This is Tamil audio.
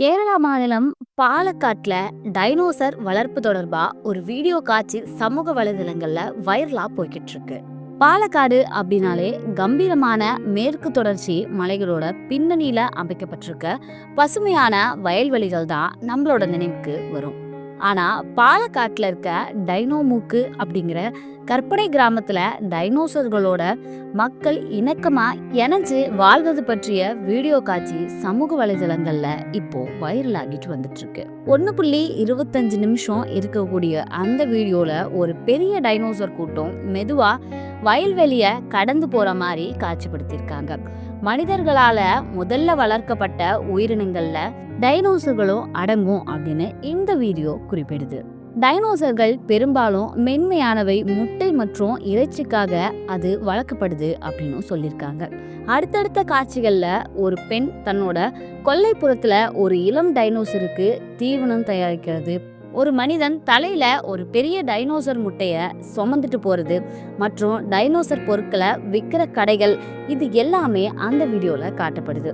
கேரளா மாநிலம் பாலக்காட்டுல டைனோசர் வளர்ப்பு தொடர்பா ஒரு வீடியோ காட்சி சமூக வலைதளங்கள்ல வைரலா போய்கிட்டு இருக்கு. பாலக்காடு அப்படின்னாலே கம்பீரமான மேற்கு தொடர்ச்சி மலைகளோட பின்னணியில அமைக்கப்பட்டிருக்க பசுமையான வயல்வெளிகள் தான் நம்மளோட நினைவுக்கு வரும். ஆனா பாலக்காட்டுல இருக்க டைனோமூக்கு அப்படிங்கிற கற்பனை கிராமத்துல டைனோசர்களோட மக்கள் இணக்கமா இணைஞ்சு வாழ்வது பற்றிய வீடியோ காட்சி சமூக வலைதளங்கள்ல இப்போ வைரல் ஆகிட்டு வந்துட்டு இருக்கு. 1.25 நிமிஷம் இருக்கக்கூடிய அந்த வீடியோல ஒரு பெரிய டைனோசர் கூட்டம் மெதுவா வயல்வெளிய கடந்து போற மாதிரி காட்சிப்படுத்தியிருக்காங்க. மனிதர்களால முதல்ல வளர்க்கப்பட்ட உயிரினங்கள்ல டைனோசர்களும் அடங்கும் அப்படின்னு இந்த வீடியோ குறிப்பிடுது. டைனோசர்கள் பெரும்பாலும் மென்மையானவை, முட்டை மற்றும் இறைச்சிக்காக அது வளர்க்கப்படுது அப்படின்னு சொல்லியிருக்காங்க. அடுத்தடுத்த காட்சிகள்ல ஒரு பெண் தன்னோட கொல்லைப்புறத்துல ஒரு இளம் டைனோசருக்கு தீவனம் தயாரிக்கிறது, ஒரு மனிதன் தலையில ஒரு பெரிய டைனோசர் முட்டைய சுமந்துட்டு போறது மற்றும் டைனோசர் பொருட்களை விற்கிற கடைகள், இது எல்லாமே அந்த வீடியோல காட்டப்படுது.